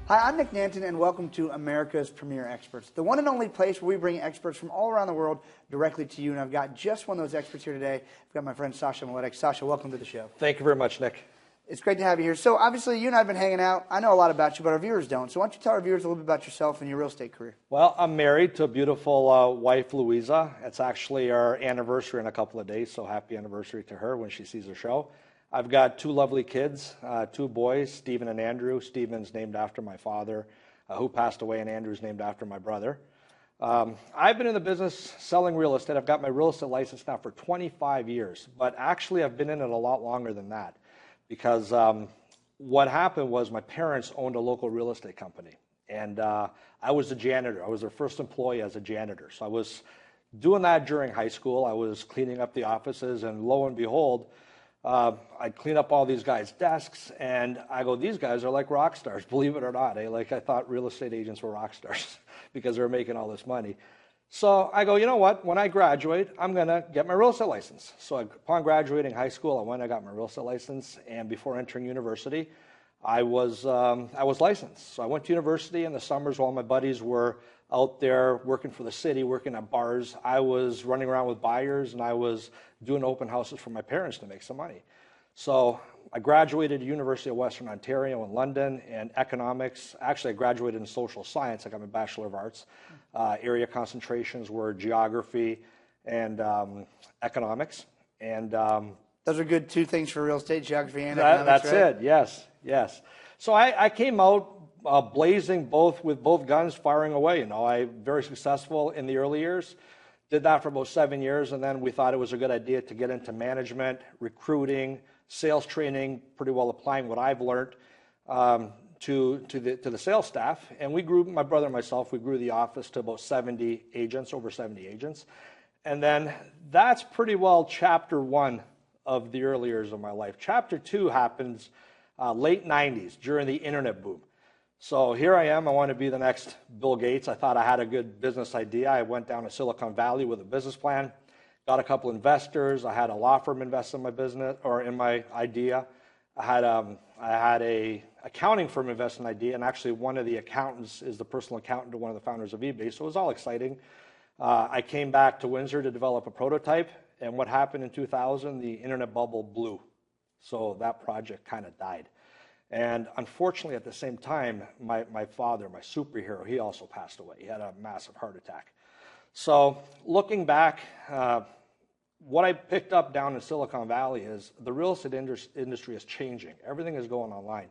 Hi, I'm Nick Nanton, and welcome to America's Premier Experts, the one and only place where we bring experts from all around the world directly to you. And I've got just one of those experts here today. I've got my friend Sasha Miletic. Sasha, welcome to the show. Thank you very much, Nick. It's great to have you here. So obviously, you and I have been hanging out. I know a lot about you, but our viewers don't. So why don't you tell our viewers a little bit about yourself and your real estate career? Well, I'm married to a beautiful wife, Louisa. It's actually our anniversary in a couple of days, so happy anniversary to her when she sees the show. I've got two lovely kids, two boys, Stephen and Andrew. Stephen's named after my father, who passed away, and Andrew's named after my brother. I've been in the business selling real estate. I've got my real estate license now for 25 years, but actually I've been in it a lot longer than that because what happened was my parents owned a local real estate company, and I was a janitor. I was their first employee as a janitor. So I was doing that during high school. I was cleaning up the offices, and lo and behold, I'd clean up all these guys' desks, and I go, these guys are like rock stars, believe it or not. I thought real estate agents were rock stars because they were making all this money. So I go, you know what? When I graduate, I'm going to get my real estate license. So upon graduating high school, I got my real estate license, and before entering university, I was licensed. So I went to university in the summers while my buddies were out there working for the city, working at bars. I was running around with buyers, and I was doing open houses for my parents to make some money. So I graduated at University of Western Ontario in London in economics. Actually, I graduated in social science. I got my Bachelor of Arts. Area concentrations were geography and economics. And those are good two things for real estate, geography and economics, that's right? it, yes. So I came out blazing with both guns, firing away. I very successful in the early years. Did that for about 7 years, and then we thought it was a good idea to get into management, recruiting, sales training, pretty well applying what I've learned to the sales staff. And we grew, my brother and myself, we grew the office to about over 70 agents. And then that's pretty well chapter one of the early years of my life. Chapter two happens late 90s during the internet boom. So here I am. I want to be the next Bill Gates. I thought I had a good business idea. I went down to Silicon Valley with a business plan, got a couple investors. I had a law firm invest in my business or in my idea. I had a accounting firm invest in an idea, and actually one of the accountants is the personal accountant to one of the founders of eBay. So it was all exciting. I came back to Windsor to develop a prototype, and what happened in 2000, the internet bubble blew. So that project kind of died. And unfortunately, at the same time, my father, my superhero, he also passed away. He had a massive heart attack. So looking back, what I picked up down in Silicon Valley is the real estate industry is changing. Everything is going online.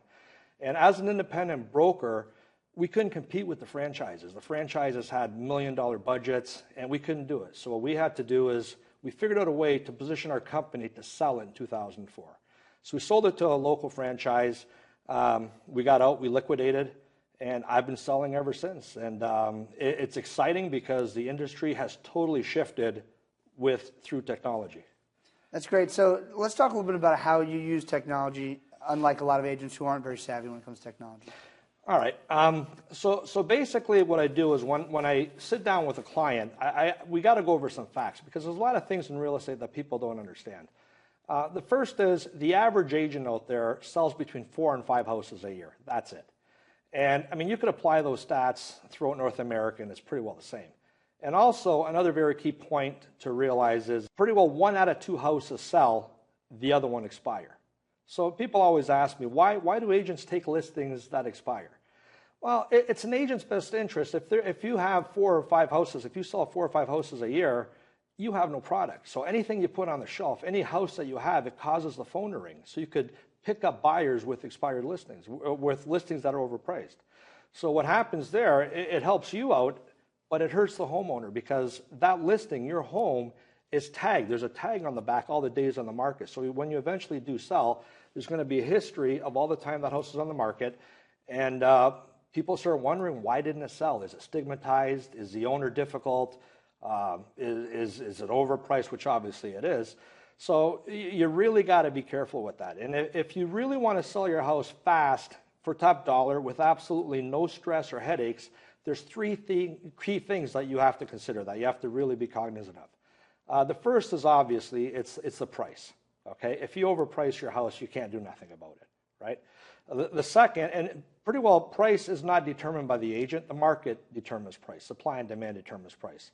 And as an independent broker, we couldn't compete with the franchises. The franchises had $1 million budgets, and we couldn't do it. So what we had to do is we figured out a way to position our company to sell it in 2004. So we sold it to a local franchise. We got out, we liquidated, and I've been selling ever since. And it's exciting because the industry has totally shifted through technology. That's great. So let's talk a little bit about how you use technology, unlike a lot of agents who aren't very savvy when it comes to technology. All right. So basically what I do is when I sit down with a client, we got to go over some facts because there's a lot of things in real estate that people don't understand. The first is the average agent out there sells between 4 and 5 houses a year. That's it. And I mean, you could apply those stats throughout North America, and it's pretty well the same. And also, another very key point to realize is pretty well 1 out of 2 houses sell, the other one expire. So people always ask me, why do agents take listings that expire? Well, it's an agent's best interest. If you have 4 or 5 houses, if you sell 4 or 5 houses a year, you have no product. So anything you put on the shelf, any house that you have, it causes the phone to ring. So you could pick up buyers with expired listings, with listings that are overpriced. So what happens there, it helps you out, but it hurts the homeowner because that listing, your home, is tagged. There's a tag on the back, all the days on the market. So when you eventually do sell, there's going to be a history of all the time that house is on the market. And people start wondering, why didn't it sell? Is it stigmatized? Is the owner difficult? Is it overpriced, which obviously it is. So you really got to be careful with that. And if you really want to sell your house fast for top dollar with absolutely no stress or headaches, there's 3 key things that you have to consider that you have to really be cognizant of. The first is obviously it's the price. Okay, if you overprice your house, you can't do nothing about it, right? The second, and pretty well price is not determined by the agent. The market determines price. Supply and demand determines price.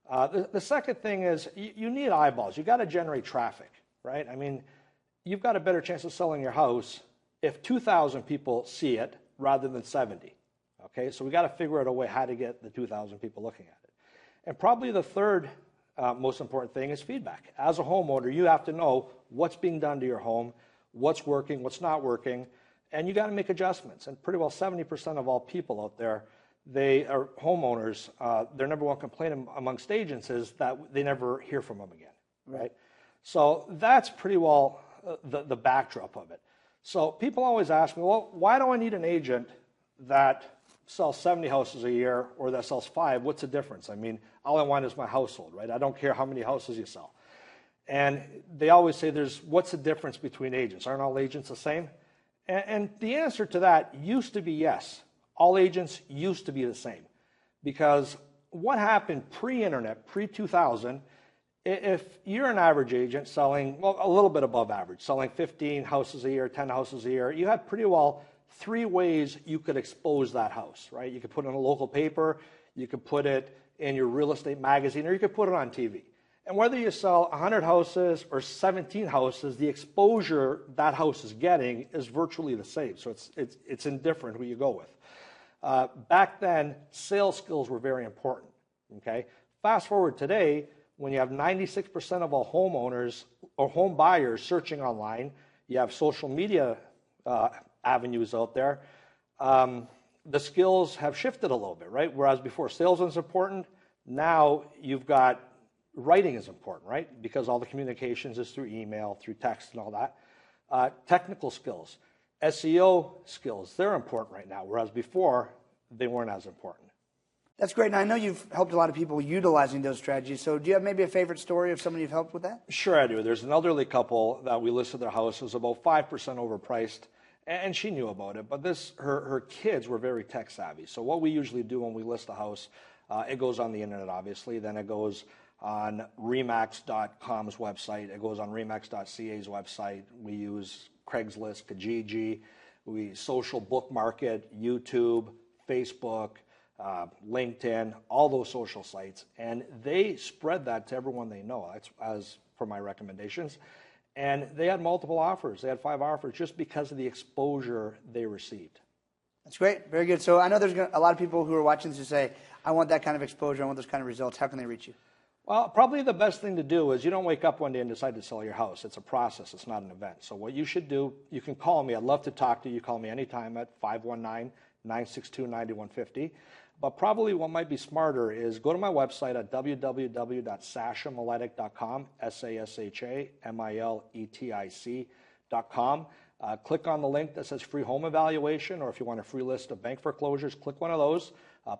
The second thing is you need eyeballs. You got to generate traffic, right? I mean, you've got a better chance of selling your house if 2,000 people see it rather than 70. Okay, so we got to figure out a way how to get the 2,000 people looking at it. And probably the third most important thing is feedback. As a homeowner, you have to know what's being done to your home, what's working, what's not working, and you got to make adjustments. And pretty well 70% of all people out there, they are homeowners. Their number one complaint amongst agents is that they never hear from them again, right? So that's pretty well the backdrop of it. So people always ask me, well, why do I need an agent that sells 70 houses a year or that sells 5? What's the difference? I mean, all I want is my household, right? I don't care how many houses you sell. And they always say, what's the difference between agents? Aren't all agents the same? And the answer to that used to be yes. All agents used to be the same. Because what happened pre-internet, pre-2000, if you're an average agent selling, well, a little bit above average, selling 15 houses a year, 10 houses a year, you had pretty well 3 ways you could expose that house, right? You could put it in a local paper, you could put it in your real estate magazine, or you could put it on TV. And whether you sell 100 houses or 17 houses, the exposure that house is getting is virtually the same. So it's indifferent who you go with. Back then, sales skills were very important, okay? Fast forward today, when you have 96% of all homeowners or home buyers searching online, you have social media avenues out there, the skills have shifted a little bit, right? Whereas before sales was important, now you've got writing is important, right? Because all the communications is through email, through text and all that. Technical skills, SEO skills, they're important right now, whereas before they weren't as important. That's great. And I know you've helped a lot of people utilizing those strategies. So do you have maybe a favorite story of somebody you've helped with that? Sure, I do. There's an elderly couple that we listed their house. It was about 5% overpriced, and she knew about it. But her kids were very tech savvy. So what we usually do when we list a house, it goes on the internet, obviously. Then it goes on Remax.com's website. It goes on Remax.ca's website. We use Craigslist, Kijiji. We social book market, YouTube, Facebook, LinkedIn, all those social sites. And they spread that to everyone they know. That's as for my recommendations. And they had multiple offers. They had 5 offers just because of the exposure they received. That's great. Very good. So I know there's a lot of people who are watching this who say, I want that kind of exposure. I want those kind of results. How can they reach you? Well, probably the best thing to do is you don't wake up one day and decide to sell your house. It's a process. It's not an event. So what you should do, you can call me. I'd love to talk to you. You call me anytime at 519-962-9150. But probably what might be smarter is go to my website at www.sashamiletic.com, SASHAMILETIC.com. Click on the link that says free home evaluation, or if you want a free list of bank foreclosures, click one of those.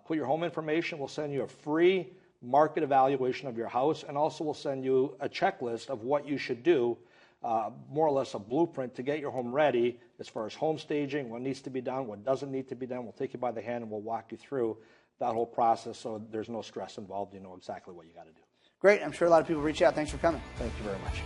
Put your home information. We'll send you a free market evaluation of your house, and also we'll send you a checklist of what you should do, more or less a blueprint to get your home ready as far as home staging, what needs to be done, what doesn't need to be done. We'll take you by the hand and we'll walk you through that whole process so there's no stress involved. You know exactly what you got to do. Great. I'm sure a lot of people reach out. Thanks for coming. Thank you very much.